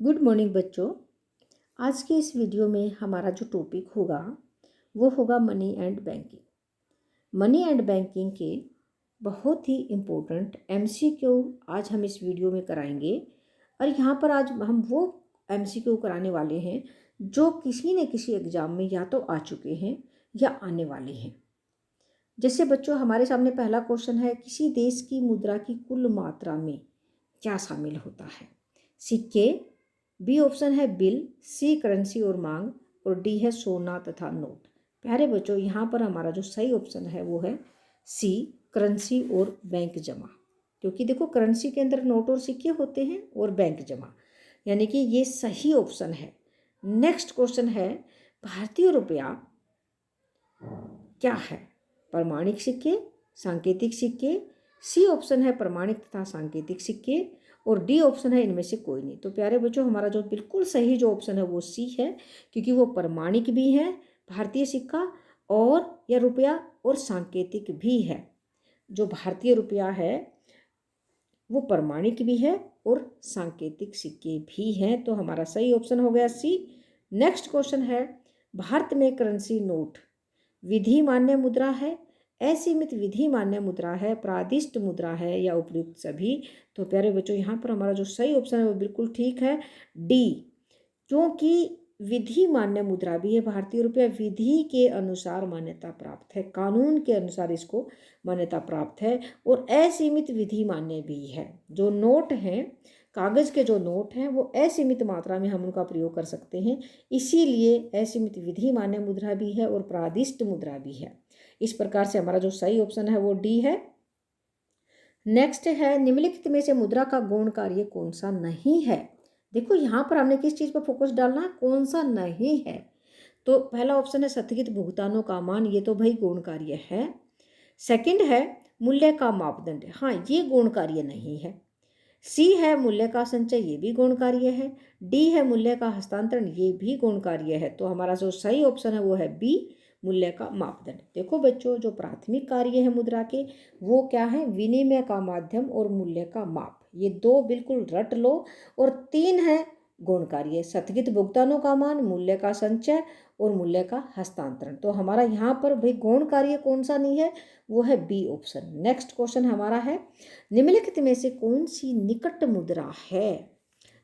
Good morning बच्चों। आज के इस वीडियो में हमारा जो टॉपिक होगा वो होगा money and banking. Money and banking के बहुत ही इम्पोर्टेंट MCQ आज हम इस वीडियो में कराएंगे। और यहाँ पर आज हम वो MCQ कराने वाले हैं जो किसी न किसी एग्ज़ाम में या तो आ चुके हैं या आने वाले हैं। जैसे बच्चों हमारे सामने पहला क्वेश्चन है, किसी देश की मुद्रा की कुल मात्रा में क्या शामिल होता है? सिक्के, बी ऑप्शन है बिल, सी करेंसी और मांग, और डी है सोना तथा नोट। प्यारे बच्चों यहाँ पर हमारा जो सही ऑप्शन है वो है सी करेंसी और बैंक जमा। क्योंकि देखो करेंसी के अंदर नोट और सिक्के होते हैं और बैंक जमा, यानी कि ये सही ऑप्शन है। नेक्स्ट क्वेश्चन है, भारतीय रुपया क्या है? प्रमाणिक सिक्के, सांकेतिक सिक्के, सी ऑप्शन है प्रमाणिक तथा सांकेतिक सिक्के, और डी ऑप्शन है इनमें से कोई नहीं। तो प्यारे बच्चों हमारा जो बिल्कुल सही जो ऑप्शन है वो सी है, क्योंकि वो प्रमाणिक भी है भारतीय सिक्का और या रुपया, और सांकेतिक भी है। जो भारतीय रुपया है वो प्रमाणिक भी है और सांकेतिक सिक्के भी हैं। तो हमारा सही ऑप्शन हो गया सी। नेक्स्ट क्वेश्चन है, भारत में करेंसी नोट विधि मान्य मुद्रा है, असीमित विधि मान्य मुद्रा है, प्रादिष्ट मुद्रा है या उपयुक्त सभी? तो प्यारे बच्चों यहाँ पर हमारा जो सही ऑप्शन है वो बिल्कुल ठीक है डी, क्योंकि विधि मान्य मुद्रा भी है। भारतीय रुपया विधि के अनुसार मान्यता प्राप्त है, कानून के अनुसार इसको मान्यता प्राप्त है, और असीमित विधि मान्य भी है। जो नोट हैं, कागज़ के जो नोट हैं वो असीमित मात्रा में हम उनका प्रयोग कर सकते हैं, इसीलिए असीमित विधि मान्य मुद्रा भी है और प्रादिष्ट मुद्रा भी है। इस प्रकार से हमारा जो सही ऑप्शन है वो डी है। नेक्स्ट है, निम्नलिखित में से मुद्रा का गौण कार्य कौन सा नहीं है? देखो यहाँ पर हमने किस चीज़ पर फोकस डालना है, कौन सा नहीं है। तो पहला ऑप्शन है स्थगित भुगतानों का मान, ये तो भाई गौण कार्य है। सेकंड है मूल्य का मापदंड, हाँ ये गौण कार्य नहीं है। सी है मूल्य का संचय, ये भी गौण कार्य है। डी है मूल्य का हस्तांतरण, ये भी गौण कार्य है। तो हमारा जो सही ऑप्शन है वो है बी, मूल्य का मापदंड। देखो बच्चों जो प्राथमिक कार्य है मुद्रा के वो क्या है? विनिमय का माध्यम और मूल्य का माप, ये दो बिल्कुल रट लो। और तीन है गौण कार्य, स्थगित भुगतानों का मान, मूल्य का संचय और मूल्य का हस्तांतरण। तो हमारा यहाँ पर भाई गौण कार्य कौन सा नहीं है, वो है बी ऑप्शन। नेक्स्ट क्वेश्चन हमारा है, निम्नलिखित में से कौन सी निकट मुद्रा है?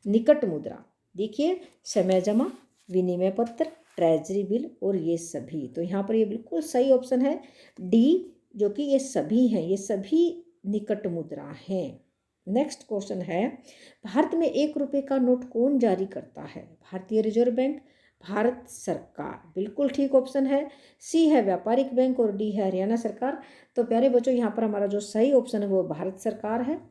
निकट मुद्रा देखिए, समय जमा, विनिमय पत्र, ट्रेजरी बिल और ये सभी। तो यहाँ पर ये बिल्कुल सही ऑप्शन है डी, जो कि ये सभी हैं, ये सभी निकट मुद्रा हैं। नेक्स्ट क्वेश्चन है, भारत में 1 रुपये का नोट कौन जारी करता है? भारतीय रिजर्व बैंक, भारत सरकार, बिल्कुल ठीक ऑप्शन है। सी है व्यापारिक बैंक और डी है हरियाणा सरकार। तो प्यारे बच्चों यहाँ पर हमारा जो सही ऑप्शन है वो भारत सरकार है,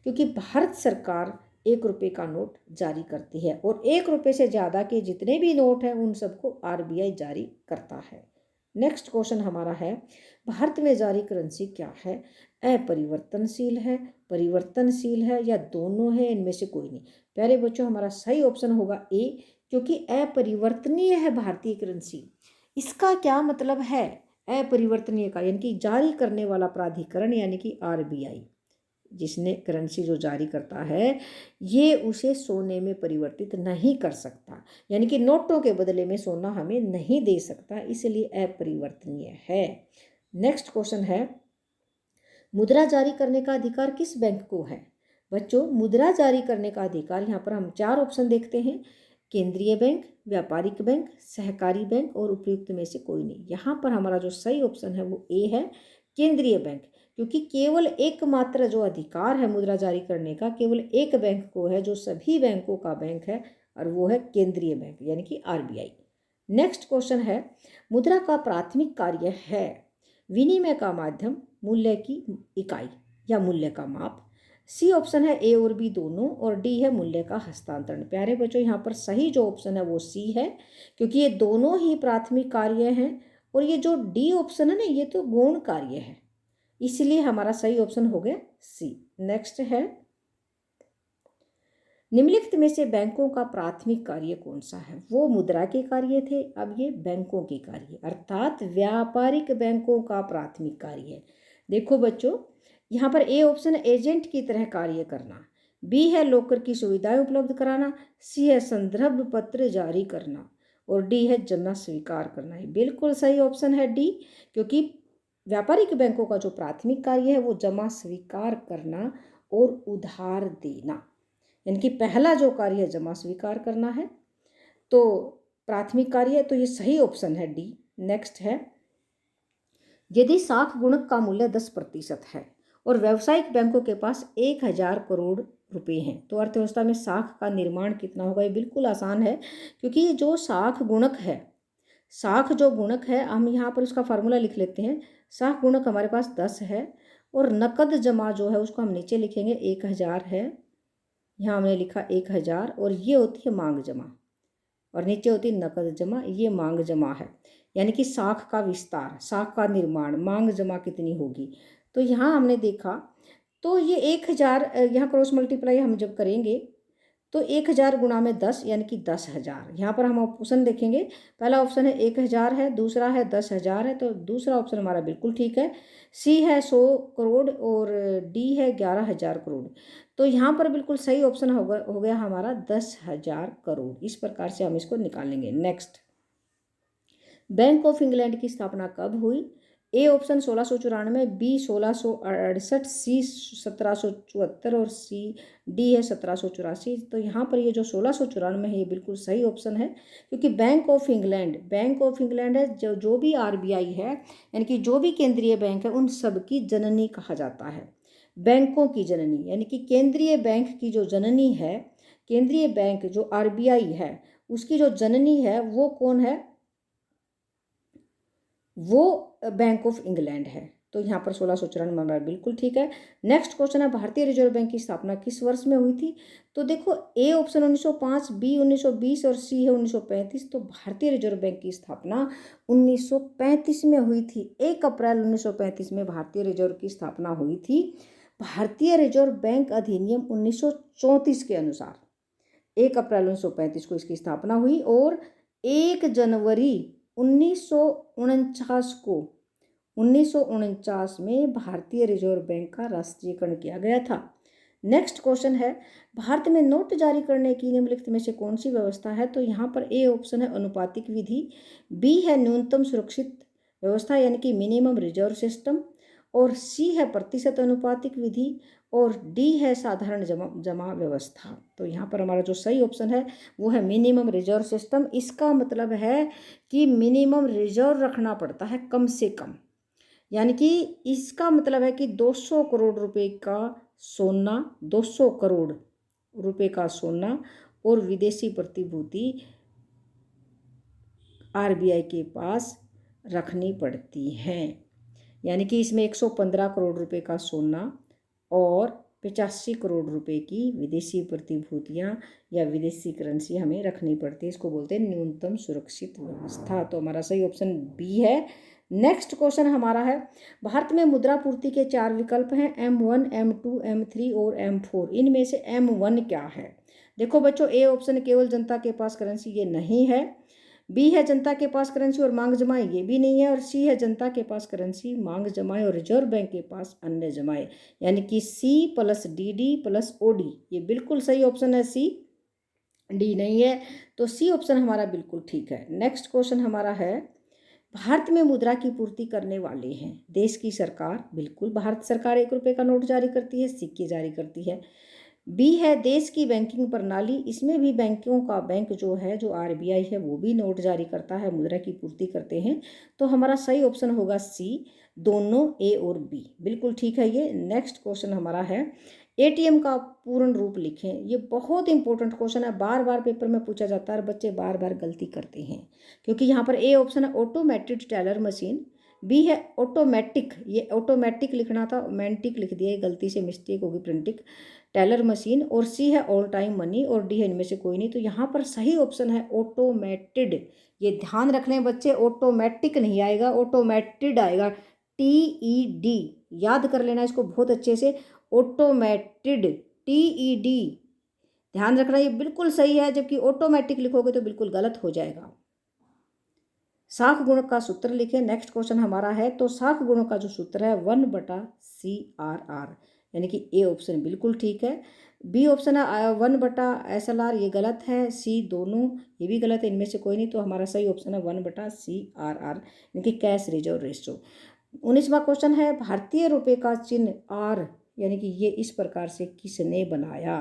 क्योंकि भारत सरकार 1 रुपये का नोट जारी करती है, और 1 रुपये से ज़्यादा के जितने भी नोट हैं उन सबको RBI जारी करता है। नेक्स्ट क्वेश्चन हमारा है, भारत में जारी करेंसी क्या है? अपरिवर्तनशील है, परिवर्तनशील है या दोनों है, इनमें से कोई नहीं। प्यारे बच्चों हमारा सही ऑप्शन होगा ए, क्योंकि अपरिवर्तनीय है भारतीय करेंसी। इसका क्या मतलब है अपरिवर्तनीय का? यानी कि जारी करने वाला प्राधिकरण यानी कि RBI, जिसने करेंसी जो जारी करता है ये उसे सोने में परिवर्तित नहीं कर सकता, यानी कि नोटों के बदले में सोना हमें नहीं दे सकता, इसलिए अपरिवर्तनीय है। नेक्स्ट क्वेश्चन है, मुद्रा जारी करने का अधिकार किस बैंक को है? बच्चों मुद्रा जारी करने का अधिकार यहाँ पर हम 4 ऑप्शन देखते हैं, केंद्रीय बैंक, व्यापारिक बैंक, सहकारी बैंक और उपयुक्त में से कोई नहीं। यहाँ पर हमारा जो सही ऑप्शन है वो ए है, केंद्रीय बैंक, क्योंकि केवल एकमात्र जो अधिकार है मुद्रा जारी करने का केवल एक बैंक को है, जो सभी बैंकों का बैंक है, और वो है केंद्रीय बैंक यानी कि RBI। नेक्स्ट क्वेश्चन है, मुद्रा का प्राथमिक कार्य है विनिमय का माध्यम, मूल्य की इकाई या मूल्य का माप। सी ऑप्शन है ए और बी दोनों, और डी है मूल्य का हस्तांतरण। प्यारे बच्चों यहाँ पर सही जो ऑप्शन है वो सी है, क्योंकि ये दोनों ही प्राथमिक कार्य हैं, और ये जो डी ऑप्शन है ना ये तो गौण कार्य है, इसलिए हमारा सही ऑप्शन हो गया सी। नेक्स्ट है, निम्नलिखित में से बैंकों का प्राथमिक कार्य कौन सा है? वो मुद्रा के कार्य थे, अब ये बैंकों के कार्य अर्थात व्यापारिक बैंकों का प्राथमिक कार्य है। देखो बच्चों यहाँ पर ए ऑप्शन एजेंट की तरह कार्य करना, बी है लॉकर की सुविधाएं उपलब्ध कराना, सी है संदर्भ पत्र जारी करना और डी है जमा स्वीकार करना। ये बिल्कुल सही ऑप्शन है डी, क्योंकि व्यापारिक बैंकों का जो प्राथमिक कार्य है वो जमा स्वीकार करना और उधार देना, यानी कि पहला जो कार्य है जमा स्वीकार करना है, तो प्राथमिक कार्य है, तो ये सही ऑप्शन है डी। नेक्स्ट है, यदि साख गुणक का मूल्य 10% है और व्यावसायिक बैंकों के पास 1000 करोड़ रुपए हैं, तो अर्थव्यवस्था में साख का निर्माण कितना होगा? ये बिल्कुल आसान है, क्योंकि जो साख गुणक है, साख जो गुणक है, हम यहाँ पर उसका फार्मूला लिख लेते हैं। साख गुणक हमारे पास 10 है और नकद जमा जो है उसको हम नीचे लिखेंगे 1000 है, यहाँ हमने लिखा 1000 और ये होती है मांग जमा और नीचे होती है नकद जमा, ये मांग जमा है, यानी कि साख का विस्तार, साख का निर्माण, मांग जमा कितनी होगी। तो यहाँ हमने देखा, तो ये 1000 यहाँ क्रॉस मल्टीप्लाई हम जब करेंगे तो 1000 गुणा में 10 यानी कि 10,000। यहाँ पर हम ऑप्शन देखेंगे, पहला ऑप्शन है 1000 है, दूसरा है 10,000 है, तो दूसरा ऑप्शन हमारा बिल्कुल ठीक है। सी है 100 करोड़ और डी है 11,000 करोड़। तो यहाँ पर बिल्कुल सही ऑप्शन हो गया हमारा 10,000 करोड़। इस प्रकार से हम इसको निकालेंगे। नेक्स्ट, बैंक ऑफ इंग्लैंड की स्थापना कब हुई? ए ऑप्शन 1694, बी 1668, सी 1774 और सी डी है 1784। तो यहाँ पर ये जो 1694 है ये बिल्कुल सही ऑप्शन है, क्योंकि बैंक ऑफ इंग्लैंड है, जो भी आरबीआई है, यानी कि जो भी केंद्रीय बैंक है, उन सब की जननी कहा जाता है। बैंकों की जननी, यानी कि केंद्रीय बैंक की जो जननी है, केंद्रीय बैंक जो आरबीआई है उसकी जो जननी है वो कौन है? वो बैंक ऑफ इंग्लैंड है। तो यहाँ पर 1694 नंबर बिल्कुल ठीक है। नेक्स्ट क्वेश्चन है, भारतीय रिजर्व बैंक की स्थापना किस वर्ष में हुई थी? तो देखो, ए ऑप्शन 1905, बी 1920 और सी है 1935। तो भारतीय रिजर्व बैंक की स्थापना 1935 में हुई थी। 1 अप्रैल 1935 में भारतीय रिजर्व की स्थापना हुई थी। भारतीय रिजर्व बैंक अधिनियम 1934 के अनुसार 1 अप्रैल 1935 को इसकी स्थापना हुई और 1 जनवरी 1949 में भारतीय रिजर्व बैंक का राष्ट्रीयकरण किया गया था। नेक्स्ट क्वेश्चन है, भारत में नोट जारी करने की निम्नलिखित में से कौन सी व्यवस्था है? तो यहाँ पर ए ऑप्शन है अनुपातिक विधि, बी है न्यूनतम सुरक्षित व्यवस्था यानी कि मिनिमम रिजर्व सिस्टम, और सी है प्रतिशत अनुपातिक विधि, और डी है साधारण जमा व्यवस्था। तो यहाँ पर हमारा जो सही ऑप्शन है वो है मिनिमम रिजर्व सिस्टम। इसका मतलब है कि मिनिमम रिजर्व रखना पड़ता है कम से कम, यानी कि इसका मतलब है कि 200 करोड़ रुपए का सोना, 200 करोड़ रुपए का सोना और विदेशी प्रतिभूति आरबीआई के पास रखनी पड़ती हैं, यानी कि इसमें 115 करोड़ रुपए का सोना और 85 करोड़ रुपए की विदेशी प्रतिभूतियां या विदेशी करेंसी हमें रखनी पड़ती है। इसको बोलते हैं न्यूनतम सुरक्षित व्यवस्था। तो हमारा सही ऑप्शन बी है। नेक्स्ट क्वेश्चन हमारा है, भारत में मुद्रा पूर्ति के 4 विकल्प हैं, M1, M2, M3 और M4। इनमें से M1 क्या है? देखो बच्चों, ए ऑप्शन केवल जनता के पास करेंसी, ये नहीं है। बी है जनता के पास करेंसी और मांग जमाए, ये भी नहीं है। और सी है जनता के पास करेंसी, मांग जमाए और रिजर्व बैंक के पास अन्य जमाए, यानी कि C plus D plus O D. ये बिल्कुल सही ऑप्शन है सी, डी नहीं है। तो सी ऑप्शन हमारा बिल्कुल ठीक है। नेक्स्ट क्वेश्चन हमारा है, भारत में मुद्रा की पूर्ति करने वाले हैं देश की सरकार। बिल्कुल, भारत सरकार 1 रुपये का नोट जारी करती है, सिक्के जारी करती है। बी है देश की बैंकिंग प्रणाली, इसमें भी बैंकों का बैंक जो है, जो आरबीआई है, वो भी नोट जारी करता है, मुद्रा की पूर्ति करते हैं। तो हमारा सही ऑप्शन होगा सी, दोनों ए और बी बिल्कुल ठीक है ये। नेक्स्ट क्वेश्चन हमारा है, एटीएम का पूर्ण रूप लिखें। ये बहुत इंपॉर्टेंट क्वेश्चन है, बार बार पेपर में पूछा जाता है और बच्चे बार बार गलती करते हैं, क्योंकि यहाँ पर ए ऑप्शन है ऑटोमेटेड टेलर मशीन, बी है ऑटोमेटिक, ये ऑटोमेटिक लिखना था, मैंटिक लिख दिया, गलती से मिस्टेक होगी, प्रिंटिंग टेलर मशीन, और सी है ऑल टाइम मनी, और डी है इनमें से कोई नहीं। तो यहाँ पर सही ऑप्शन है ऑटोमेटेड। ये ध्यान रख लें बच्चे, ऑटोमेटिक नहीं आएगा, ऑटोमेटेड आएगा, TED, याद कर लेना इसको बहुत अच्छे से, ऑटोमेटेड, TED, ध्यान रखना, ये बिल्कुल सही है। जबकि ऑटोमेटिक लिखोगे तो बिल्कुल गलत हो जाएगा। साख गुणक का सूत्र लिखें। नेक्स्ट क्वेश्चन हमारा है, तो साख गुणक का जो सूत्र है 1/CRR, यानी कि ए ऑप्शन बिल्कुल ठीक है। बी ऑप्शन है 1/SLR, ये गलत है। सी दोनों ये भी गलत है, इनमें से कोई नहीं। तो हमारा सही ऑप्शन है 1/CRR, यानी कि कैश रिजर्व रेशो। 19वां क्वेश्चन है भारतीय रुपये का चिन्ह आर यानी कि ये इस प्रकार से किसने बनाया?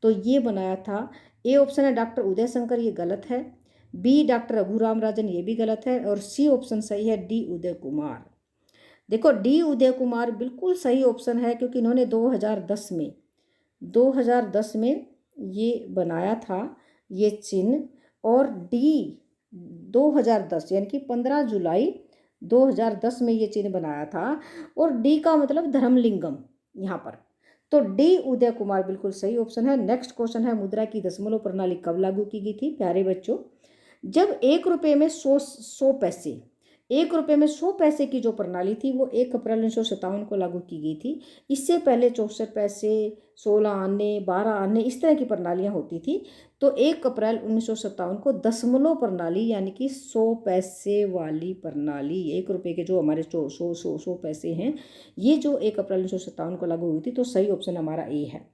तो ये बनाया था, ए ऑप्शन है डॉक्टर उदय शंकर, ये गलत है। बी डॉक्टर रघुराम राजन, ये भी गलत है। और सी ऑप्शन सही है, डी उदय कुमार। देखो डी उदय कुमार बिल्कुल सही ऑप्शन है, क्योंकि इन्होंने 2010 में ये बनाया था ये चिन्ह। और डी 2010 यानी कि 15 जुलाई 2010 में ये चिन्ह बनाया था। और डी का मतलब धर्मलिंगम यहाँ पर। तो डी उदय कुमार बिल्कुल सही ऑप्शन है। नेक्स्ट क्वेश्चन है मुद्रा की दशमलव प्रणाली कब लागू की गई थी? प्यारे बच्चों, जब 1 रुपये में 100 पैसे, 1 रुपये में 100 पैसे की जो प्रणाली थी वो 1 अप्रैल 1957 को लागू की गई थी। इससे पहले 64 पैसे, 16 आने, 12 आने, इस तरह की प्रणालियाँ होती थी। तो 1 अप्रैल 1957 को दशमलव प्रणाली यानी कि 100 पैसे वाली प्रणाली, 1 रुपये के जो हमारे 100 पैसे हैं, ये जो 1 अप्रैल 1957 को लागू हुई थी। तो सही ऑप्शन हमारा ए है।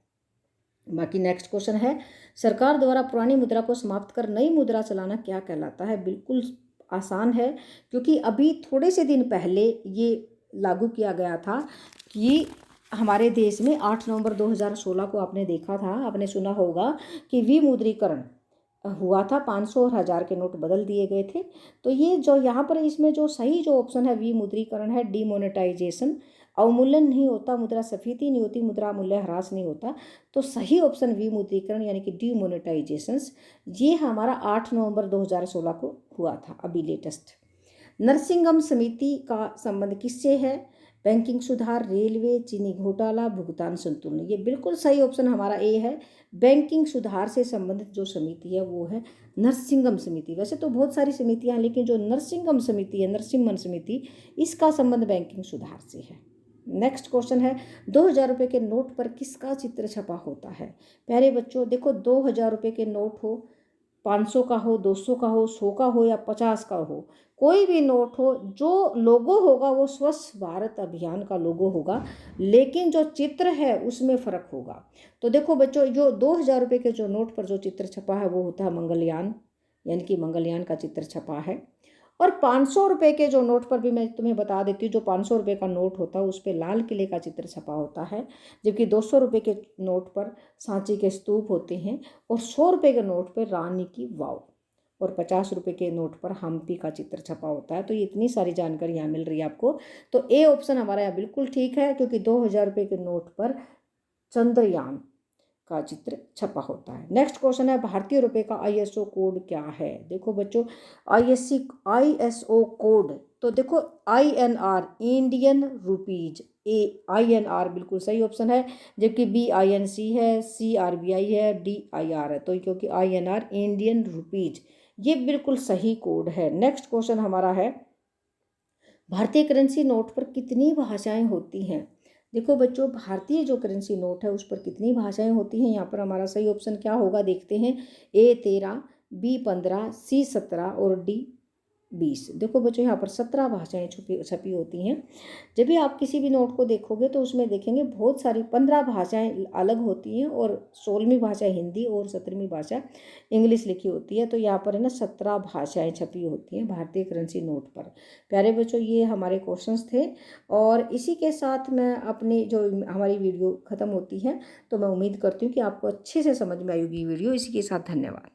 बाकी नेक्स्ट क्वेश्चन है सरकार द्वारा पुरानी मुद्रा को समाप्त कर नई मुद्रा चलाना क्या कहलाता है? बिल्कुल आसान है, क्योंकि अभी थोड़े से दिन पहले ये लागू किया गया था कि हमारे देश में 8 नवंबर 2016 को आपने देखा था, आपने सुना होगा कि विमुद्रीकरण हुआ था, 500 और 1000 के नोट बदल दिए गए थे। तो ये जो यहाँ पर इसमें जो सही जो ऑप्शन है विमुद्रीकरण है, डिमोनेटाइजेशन। अवमूल्यन नहीं होता, मुद्रास्फीति नहीं होती, मुद्रा मूल्य ह्रास नहीं होता। तो सही ऑप्शन विमुद्रीकरण यानी कि डिमोनेटाइजेशंस, ये हमारा 8 नवंबर 2016 को हुआ था, अभी लेटेस्ट। नरसिंहम समिति का संबंध किससे है? बैंकिंग सुधार, रेलवे, चीनी घोटाला, भुगतान संतुलन। ये बिल्कुल सही ऑप्शन हमारा ए है। बैंकिंग सुधार से संबंधित जो समिति है वो है नरसिंहम समिति। वैसे तो बहुत सारी समितियां हैं, लेकिन जो नरसिंहम समिति है, नरसिम्हन समिति, इसका संबंध बैंकिंग सुधार से है। नेक्स्ट क्वेश्चन है 2000 रुपये के नोट पर किसका चित्र छपा होता है? प्यारे बच्चों देखो, 2000 रुपये के नोट हो, 500 का हो, 200 का हो, 100 का हो या 50 का हो, कोई भी नोट हो, जो लोगो होगा वो स्वच्छ भारत अभियान का लोगो होगा, लेकिन जो चित्र है उसमें फ़र्क होगा। तो देखो बच्चों, जो 2000 रुपये के जो नोट पर जो चित्र छपा है वो होता है मंगलयान, यानी कि मंगलयान का चित्र छपा है। और 500 रुपये के जो नोट पर भी मैं तुम्हें बता देती हूँ, जो 500 रुपये का नोट होता है उस पर लाल किले का चित्र छपा होता है। जबकि 200 रुपये के नोट पर सांची के स्तूप होते हैं। और 100 रुपये के नोट पर रानी की वाव। और 50 रुपये के नोट पर हम्पी का चित्र छपा होता है। तो ये इतनी सारी जानकारी यहाँ मिल रही है आपको। तो ए ऑप्शन हमारा यहाँ बिल्कुल ठीक है, क्योंकि 2000 रुपये के नोट पर चंद्रयान का चित्र छपा होता है। नेक्स्ट क्वेश्चन है भारतीय रुपये का ISO कोड क्या है? देखो बच्चों, ISO कोड, तो देखो INR, इंडियन रुपीज, INR बिल्कुल सही ऑप्शन है। जबकि BINC है, CRBI है, DIR है। तो क्योंकि INR इंडियन रुपीज, ये बिल्कुल सही कोड है। नेक्स्ट क्वेश्चन हमारा है भारतीय करेंसी नोट पर कितनी भाषाएं होती हैं? देखो बच्चों, भारतीय जो करेंसी नोट है उस पर कितनी भाषाएं होती हैं? यहाँ पर हमारा सही ऑप्शन क्या होगा देखते हैं। A 13, B 15, C 17 और D 20। देखो बच्चों, यहाँ पर 17 भाषाएं छपी होती हैं। जब भी आप किसी भी नोट को देखोगे तो उसमें देखेंगे बहुत सारी 15 भाषाएं अलग होती हैं, और 16वीं भाषा हिंदी और 17वीं भाषा इंग्लिश लिखी होती है। तो यहाँ पर है ना 17 भाषाएं छपी होती हैं भारतीय करेंसी नोट पर। प्यारे बच्चों, ये हमारे क्वेश्चंस थे, और इसी के साथ मैं अपनी जो हमारी वीडियो ख़त्म होती है। तो मैं उम्मीद करती हूँ कि आपको अच्छे से समझ में आएगी वीडियो। इसी के साथ धन्यवाद।